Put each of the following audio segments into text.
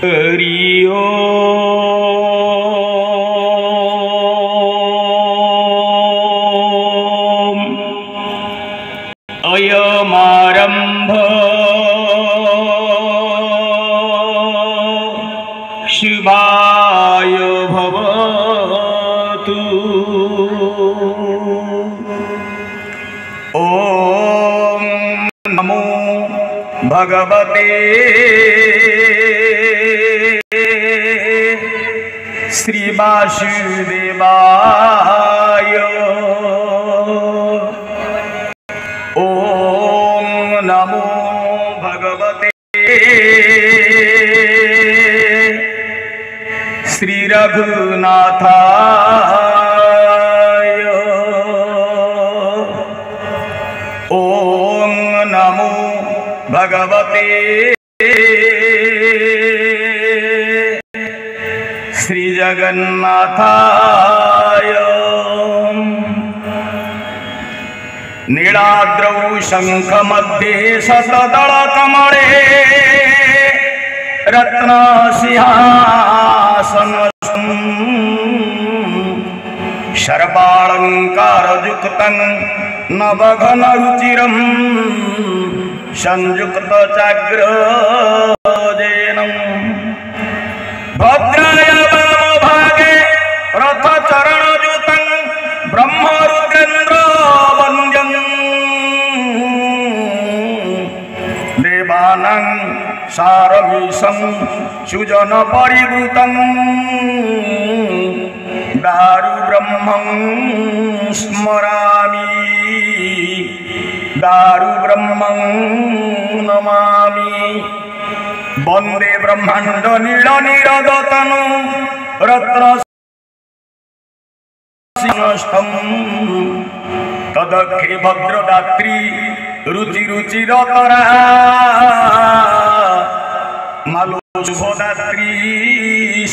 हरि ओम। अयमारंभ शिवाय भवतु। ओम नमो भगवते श्री वासुदेवाय। ओम नमो भगवते श्री रघुनाथाय। ओम नमो भगवते श्री जगन्नाथाय। नीलाद्रौ शंखमध्ये शतदलकमले रत्नसिंहासनस्थं सर्वालंकारयुक्तं नवघनरुचिरं संयुक्तचाग्रजेनं भद्राय वामभागे रथचरणयुतं ब्रह्मरुद्रेन्द्रवन्द्यं देवानां सारमीशं सुजनपरिवृतं दारुब्रह्मं स्मरामि दारुब्रह्मं नमामि। वन्दे ब्रह्माण्ड नीलनिरदतनु रत्नसिंहस्थं तदखे भद्रदात्री रुचिरुचिरतरा मालो शुभदात्री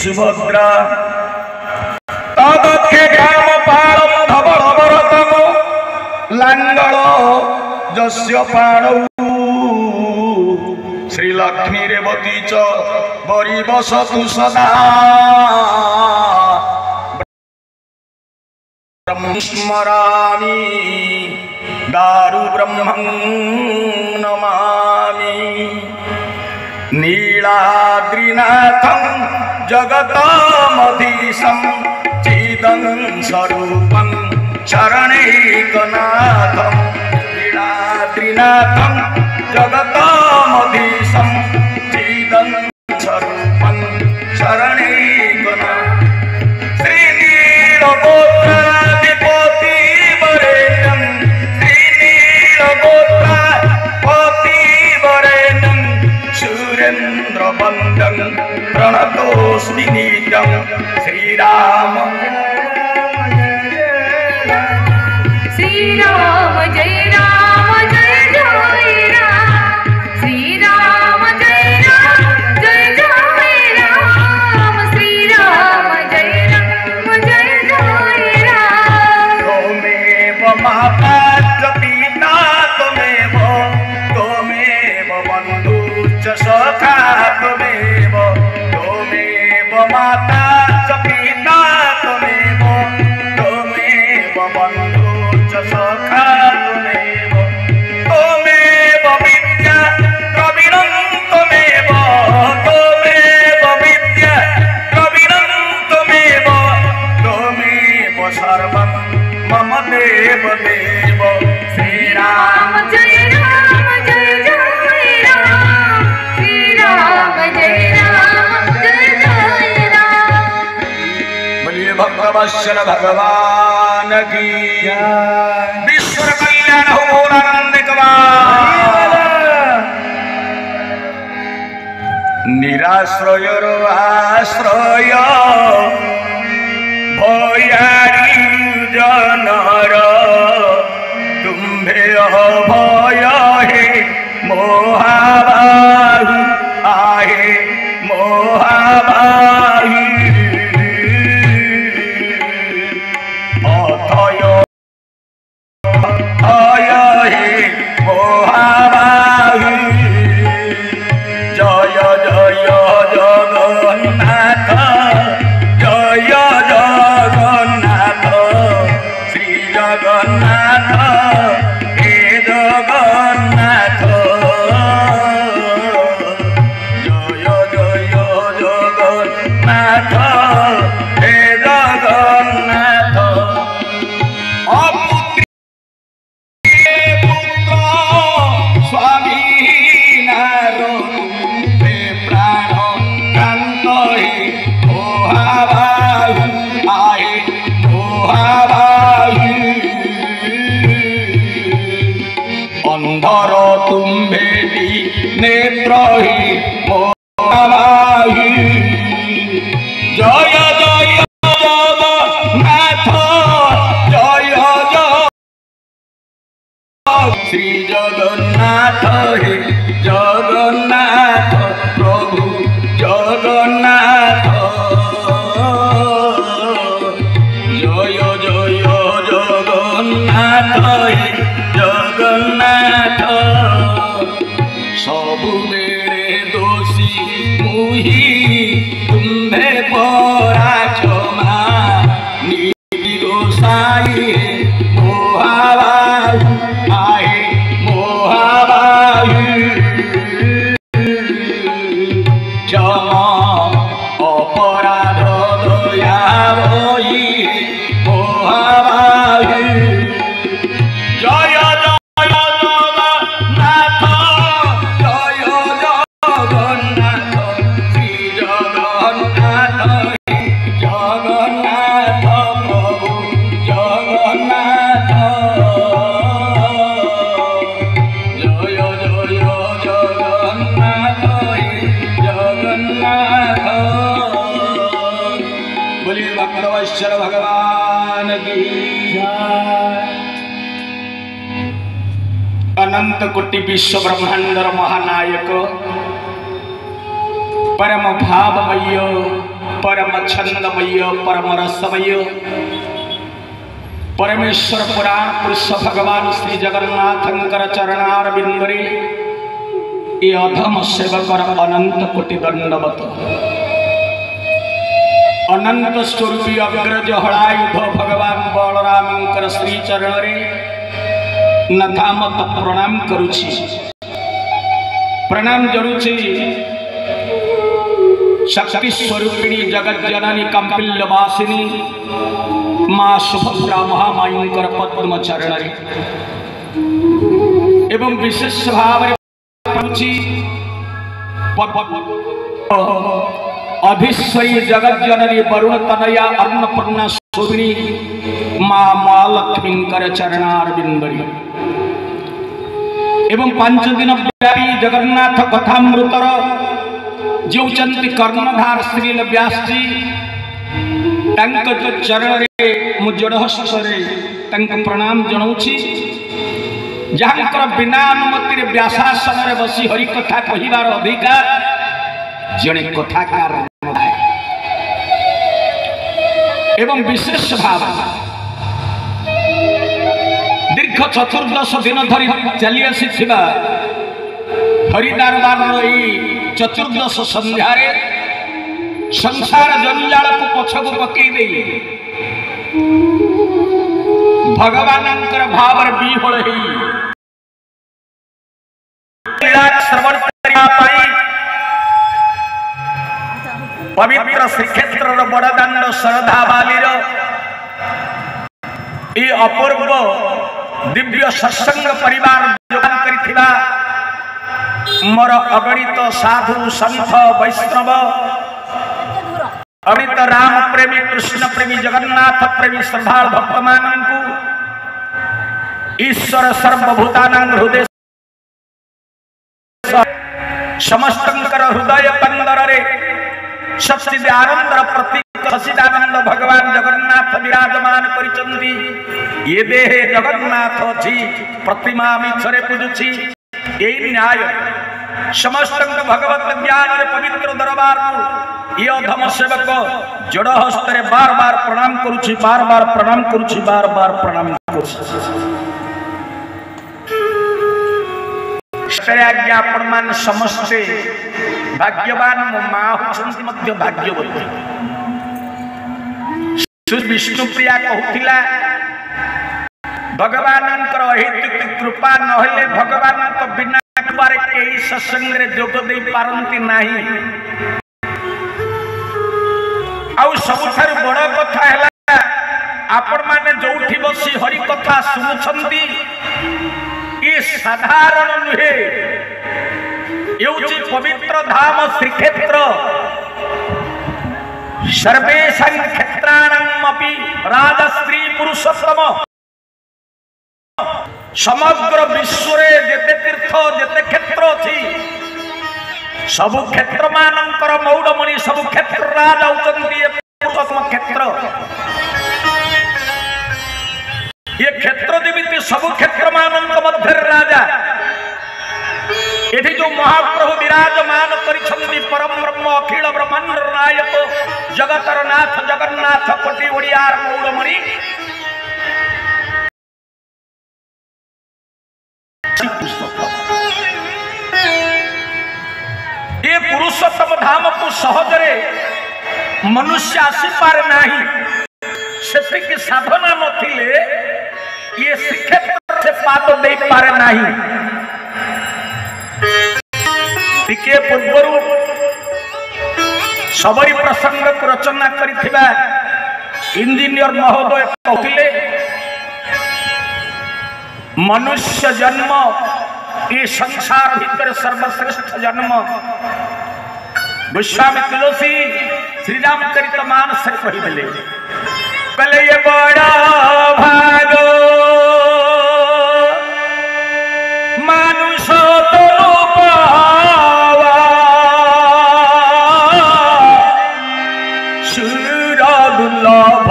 सुभद्रा तदखे ग्रामपालं धवलवरतं लाङ्गल जस्य पाणौ श्रीलक्ष्मी रेवती च वरिवसतु सदा स्मरामि दारुब्रह्मं नमामि। नीलाद्रिनाथं जगतमधीशं चिदं स्वरूपं शरणैकनाथं नीलाद्रिनाथं जगतमधीशं चिदं स्वरूपं शरणैकनाथं श्रीनीलगोत्राधिपतिवरेण्यं श्रीनीलगोत्राधिपतिवरेण्यं सुरेन्द्रवन्द्यं प्रणतोऽस्मि नित्यं श्रीराम श्रीराम जय राम जय जय राम श्रीराम जय राम जय जय राम श्रीराम जय राम जय जय राम। त्वमेव माता च पिता त्वमेव त्वमेव बन्धुश्च सखा त्वमेव त्वमेव माता च पिता त्वमेव त्वमेव बन्धुश्च सखा त्वमेव त्वमेव विद्या द्रविणं त्वमेव त्वमेव विद्या द्रविणं त्वमेव त्वमेव सर्वं मम देव देव श्रीराम जय राम जय जय राम श्रीराम जय राम जय जय राम। बोलिए भक्तवत्सल भगवान की विश्व कल्याण हो आनंद निराश्रयर आश्रय भयारी जनर तुम्भे भय हे मोहाबाहु आहे मोहाबाहु अथय अय हे मोहाबाहु जय जय जगन्नाथ জগন্নাথ জয় জগন্নাথ শ্রী জগন্নাথ হে জগন্নাথ জয় জয় জগন্নাথ হে জগন্নাথ अंधर तुम्हें नेत्र ही मोहाबाही जय जय जगन्नाथ जय जय श्री जगन्नाथ हे जगन्नाथ प्रभु जगन्नाथ जय जय जगन्नाथ हे जगन्नाथ सबु बेड़े दोषी मुही तुम्हें परा क्षमा नीति गोसाई मोहाबाहु आहे मोहाबाहु क्षमा अपराध दया वही मोहाबाहु जय भगवान की अनंत कोटि विश्व ब्रह्मांडर महानायक परम भावमय परम छंदमय परम रसमय परमेश्वर पुराण पुरुष भगवान श्री जगन्नाथंकर चरणार बिंदरे ये अधम सेवकर अनंत कोटि दंडवत अनंत स्वरूपी अग्रज हलायुध भगवान बलरामंकर श्री चरण रे नथामत प्रणाम करुछि प्रणाम जरुछि शक्ति स्वरूपिणी जगत जननी कंपिल्यवासिनी मां सुभद्रा महामायींकर पद्म चरण रे एवं विशेष भाव अधीश्वरी जगत जननी वरुण तनया अन्नपूर्णा शोभिनी मां महालक्ष्मींकर चरणार बिंदरी एवं 5 दिन व्यापी जगन्नाथ कथामृतर जोचंती कर्णधार श्री व्यास जी चरण रे मु जड़हस्त प्रणाम जनाऊँगी जहाँकर बिना अनुमति व्यासासन रे बसी हरि कथा कहिबार अधिकार जड़े कथाकार एवं विशेष भाव दीर्घ 14 दिन धरी चली आसी हरिदारबार चतुर्दश संध्यारे संसार जंजाल को पछक पकई दे भगवानंकर भावर विहल श्रवण पवित्र श्रीक्षेत्र बड़दाण्ड श्रद्धा बाली अपूर्व दिव्य सत्संग परिवार योगदान करिथिबा मोर अगणित साधु संत वैष्णव अगणित राम प्रेमी कृष्ण प्रेमी जगन्नाथ प्रेमी श्रद्धाल भक्त मानू ईश्वर सर्वभूतानां हृदय समस्तंकर हृदय कंदर रे सच्चिद आनंद प्रतीक सचिदानंद भगवान जगन्नाथ विराजमान करिचंदी ये देहे जगन्नाथ अछि प्रतिमा मिछरे पूजुछि एई न्याय समस्त भगवत ज्ञान रे पवित्र दरबार ये अधम सेवक जड़ हस्त रे बार बार प्रणाम करुछि बार बार प्रणाम करुछि बार बार प्रणाम करुछि सत्य आज्ञा आपण मान समस्ते भाग्यवान मो माँ होचंती मध्य भाग्यवती विष्णु प्रिया कहूतिला भगवानंकर अहेतुक कृपा नहेले भगवान बिना कृपारे केही सत्संग रे जोग दे पारंती नाही। आउ सबुठारु बड़ कथा हैला आपण माने जोठी बसी हरि कथा सुनुछंती ये साधारण नुहे एउची पवित्र धाम श्रीक्षेत्र सर्वेषां क्षेत्राणामपि राजश्री पुरुषोत्तम समग्र विश्व रे जेते तीर्थ जेते क्षेत्र अछि सबु क्षेत्र मानकर मौडमणि सबु क्षेत्र राज होचंती पुरुषोत्तम क्षेत्र ये क्षेत्र जेमिति सबु क्षेत्र मानक मध्य राजा एठी जो महाप्रभु विराजमान करिछंती परम ब्रह्म अखिल ब्रह्मांड नायक जगतर नाथ जगन्नाथ कोटि ओडियार मौडमणि ये पुरुषोत्तम धाम को सहजरे मनुष्य आसी पारे नाही सेति की साधना नथिले ये श्रीक्षेत्र से पाद दे पारे नाही। टिके पूर्वरु सबरी प्रसंग को रचना करिथिबा इंजीनियर महोदय कहले मनुष्य जन्म ये संसार भीतर सर्वश्रेष्ठ जन्म गोस्वामी तुलसी श्री राम चरित मानस कहिदेले पहले ये बड़ा भाग मानुष तो पावा सुर दुर्लभ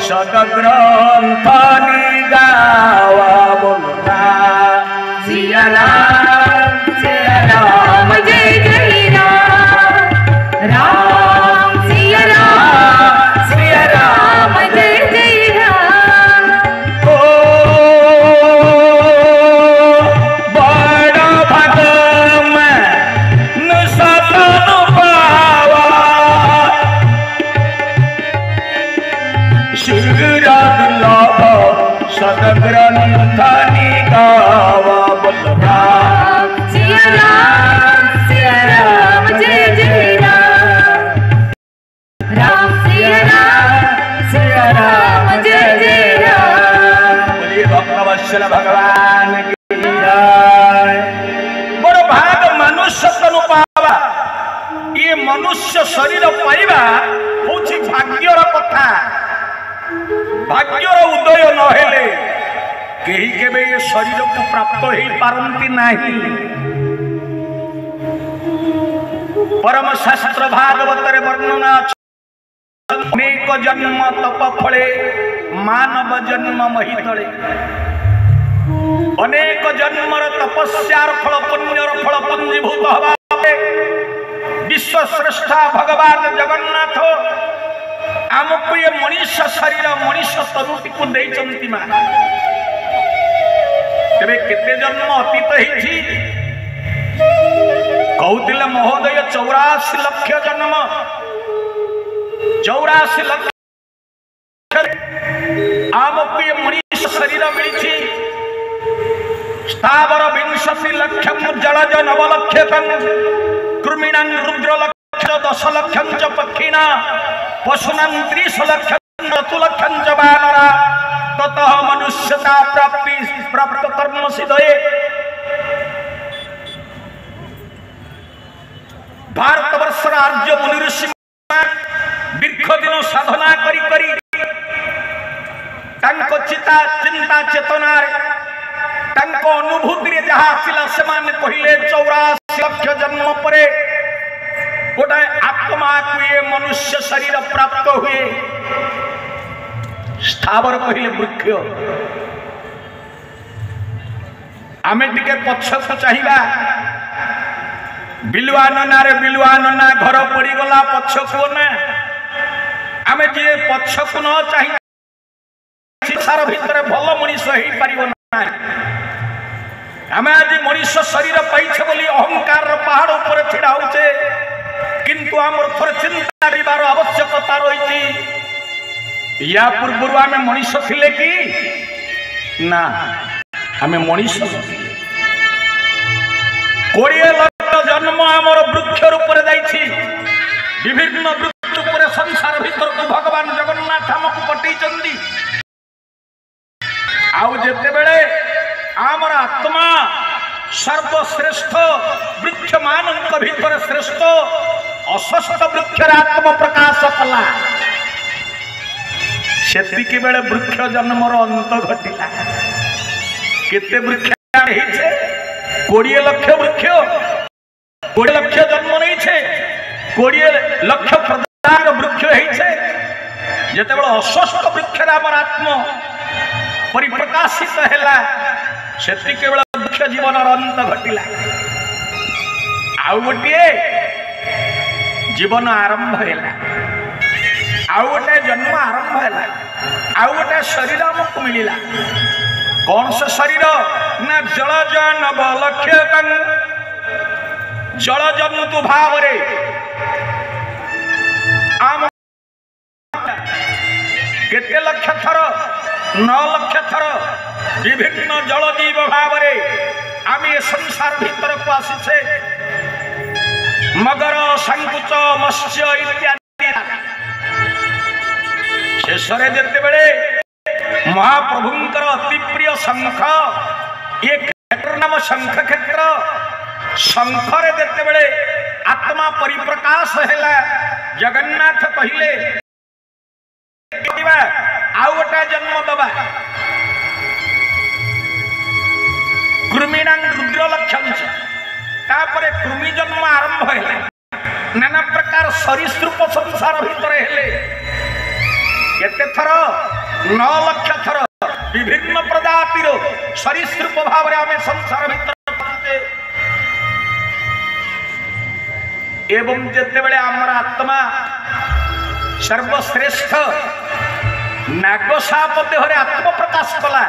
सदग्रंथ निगावा बोलता सिया राम जय जय राम सिया राम जय जय राम। ओ बड़ा भाग में सतनु पावा सुरदुर्लभ सदग्रंथ निगावा बोलता सिया राम जय जय राम सिया राम जय जय राम। बोलिए भक्तवत्सल भगवान की जय। बड़ भाग मनुष्य तनु पावा ये मनुष्य शरीर पाइबा होछि भाग्यर कथा। भाग्यर उदय न हेले केही केबे ये शरीर को प्राप्त होई पारंती नाही। परम शास्त्र भागवत रे वर्णना अनेक जन्म तप फले मानव जन्म महितले अनेक जन्मर तपस्यार फल पुण्यर फल पंजीभूत हवा विश्व श्रेष्ठा भगवान जगन्नाथ आमको ये मनुष्य शरीर मनुष्य तरुटी को देइचंती मा तेबे केते जन्म अतीत हेछि कहउतिले महोदय 84 लाख जन्म 84 लाख आमको ये मनुष्य शरीर मिली स्थावर 20 लक्षम जलज 9 लक्षकं कृमिणां रुद्र लक्ष 10 लक्षं च पक्षिणा पशुनां 30 लक्षं 10 लक्षं च वानरा ततः मनुष्यता प्राप्त कर्म सिद्धये। भारतवर्ष आर्य मुनि ऋषि दीर्घ दिन साधना करी करी तांको चिंता चेतना तांको अनुभूति रे जहा आसिला से माने कहिले 84 लाख जन्म परे गोटे आत्मा को ये मनुष्य शरीर प्राप्त हुए। स्थावर कहिले वृक्ष आमे टिके पछक चाहिबा बिलुआ नना घर पड़ी गला पछक ना आमे जे पछक न चाहि संसार भितर भल मनीष हो पारिबो ना आमे आज मनुष्य शरीर पाइछे बोली अहंकार पहाड़ ऊपर छिड़ा होचे किंतु आमर थोड़े चिंता करिबार आवश्यकता रही। या पूर्व आमे मनुष्य थिले कि ना आमे मनुष्य 20 लाख जन्म आमर वृक्ष रूप जाइछि विभिन्न वृक्ष पर संसार भीतर को भगवान जगन्नाथ हमको पठेइचंदी। आउ जेते बेले आमर आत्मा सर्वश्रेष्ठ वृक्ष मानक भीतर श्रेष्ठ अशस्त वृक्ष आत्म प्रकाश कला सेतिके बेले वृक्ष जन्मर अंत घटिला। केते वृक्ष हेइछे 20 लाख वृक्ष 20 लाख जन्म नहीं छे 20 लाख प्रदान वृक्ष हेइछे जेते बेले अशस्त वृक्ष आमर आत्मा परिप्रकाशित हैला सेतिके बेले वृक्ष जीवन अंत घटिला। आउ गोटे जीवन आरंभ हैला आउ गोटे जन्म आरंभ हैला आउ गोटे शरीर हमको मिलिला। कौन से शरीर ना जलज नवलक्ष्य जल जंतु भाव रे आम केते लक्ष थर 9 लाख थर विभिन्न जल जीव भाव रे आम ये संसार भीतर को आसीछे। मगर संकुच मत्स्य इत्यादि शेषरे जेते बेले महाप्रभुंकर अति प्रिय शंख ये क्षेत्र नाम शंख क्षेत्र शंखरे देते बेले आत्मा परिप्रकाश हैला जगन्नाथ कहिले आउ गोटे जन्म दबा कृमिणां रुद्र लक्षण तापरे कृमि जन्म आरंभ हैला नाना प्रकार सरीसृप संसार भीतर हेले केते थर 9 लाख थर विभिन्न प्रजातिर सरीसृप भाव रे आमे संसार भीतर एवं जेते बेले आमर आत्मा सर्वश्रेष्ठ नागसाप देहरे आत्म प्रकाश कला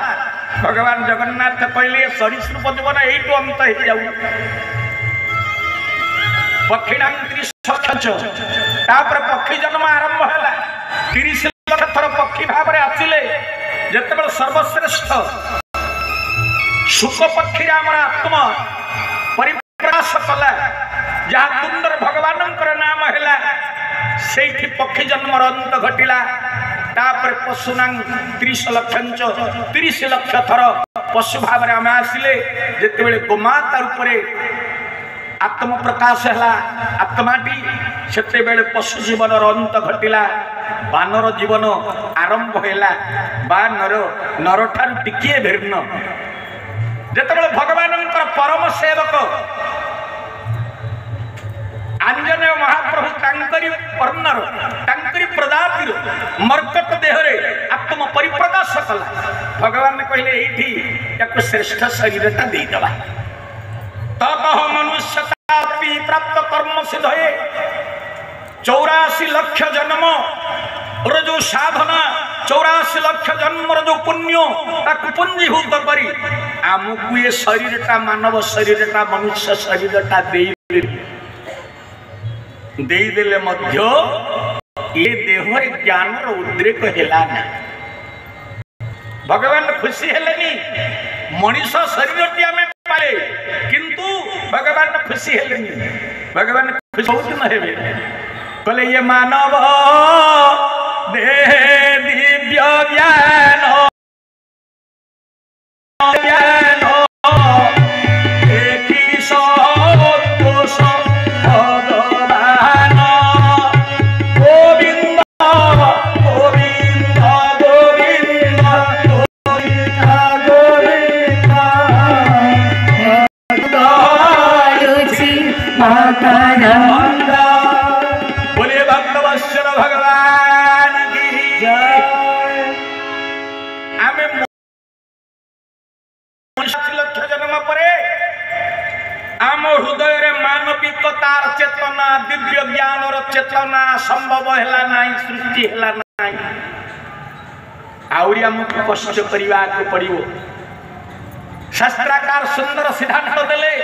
भगवान जगन्नाथ कहले सरीसृप जीवन एइटु अंत हे जाऊ पक्षीणां 30 लाख तापर पक्षी जन्म आरंभ हैला 30 लाख थर पक्षी भाव रे आसिले जेते बेले सर्वश्रेष्ठ सुख पक्षी आमर आत्मा परिप्रकाश कला जहाँ सुंदर भगवान नाम हैला सेठी पक्षी जन्म अंत घटिला। तापर पशुनां 30 लाख 30 लाख थर पशु भाव रे आम आसिले जेते बेले गोमाता उपरे आत्म प्रकाश है आत्माटी सेते बेले पशु जीवन अंत घटिला। बानर जीवन आरंभ हैला बानर नर ठार टिकिए भिन्न जेते बेले भगवान परम सेवक आंजनेय महाप्रभु तांकरी पर्णर तांकरी प्रजातिर मर्कट देहरे आत्म परिप्रकाश कला भगवान कहले एठी याको श्रेष्ठ शरीरटा देई दबा ततः मनुष्यता प्राप्त कर्म सिद्ध है 84 लाख जन्म जो साधना 84 लाख जन्म जो पुण्य ताकू पुंजीभूत करी आमको ये शरीरटा मानव शरीरटा मनुष्य शरीरटा देले मध्य ये देहरे ज्ञान उद्रेक हैला ना भगवान खुशी हेलेनी मनीष शरीरटी आमे पाले किंतु भगवान खुशी हेलेनी भगवान खुशी बहुत न हेबे कहले ये मानव देह दिव्य ज्ञान ज्ञान एकी संतोष भगवान गोविंद गोविंद गोविंद गोविंद गोविंद बोले भक्तवत्सल भगवान की जय। आमे लक्ष जन्म परे आम हृदय रे मानविकतार चेतना दिव्य ज्ञान चेतना संभव हैला नाही सृष्टि हैला नाही आउरी हमको कष्ट करबा को पड़िबो शास्त्राकार सुंदर सिद्धांत देले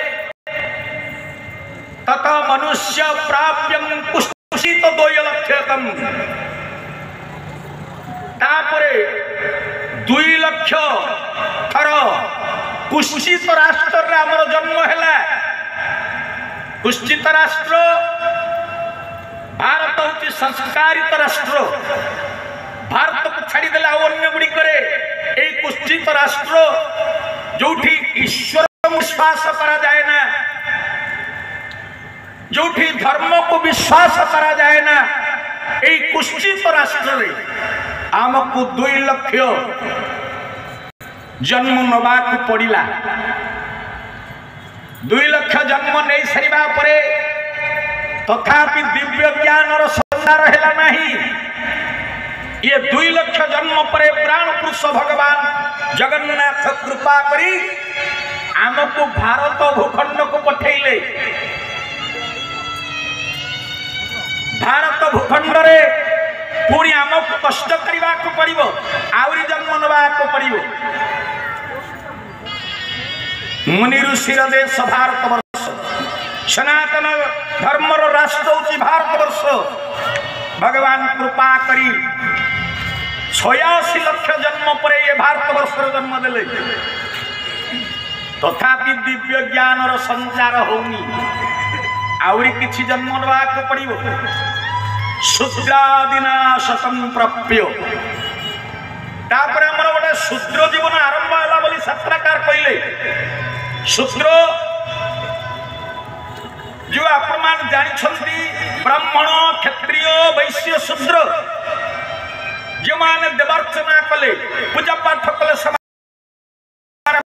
तत मनुष्य प्राप्यं कुष्ठित 2 लक्षतम तापरे 2 लक्ष थर कुष्ठित राष्ट्र रे हमर जन्म हैला। कुष्ठित राष्ट्र भारत होची संस्कारित राष्ट्र। भारत को छाड़ी देला अन्य गुडी करे ए कुष्ठित राष्ट्र जोठी ईश्वर विश्वास करा जाए ना, जोठी धर्म को विश्वास करा जाए ना, ए कुष्ठित राष्ट्र रे आमको 2 लक्ष जन्म नबाक पड़िला। 2 लक्ष जन्म नहीं सरिबा परे तथापि दिव्य ज्ञान रो संसार हैला नहीं। ये 2 लक्ष जन्म परे प्राण पुरुष भगवान जगन्नाथ कृपा करी आमको भारत भूखंड को पठेले। भारत भूखंड रे पुणी आमको कष्ट करने को पड़ो, आउरी जन्म नवाक पड़ो। मुनि ऋषिर देश भारत वर्ष, सनातन धर्मर राष्ट्र होची भारत वर्ष। भगवान कृपा करी 86 लक्ष जन्म पर ये भारत वर्ष जन्म देले तथापि दिव्य ज्ञान रो संचार होनी, आउरी किछि जन्म नवाक पड़ो। शूद्रादिनाश संप्राप्य तापर हमर गोटे शूद्र जीवन आरंभ होला बोली शास्त्रकार कहले। शूद्र जो आपण जानी ब्राह्मण क्षत्रिय वैश्य शूद्र जो माने देवार्चना कले पूजा पाठ कले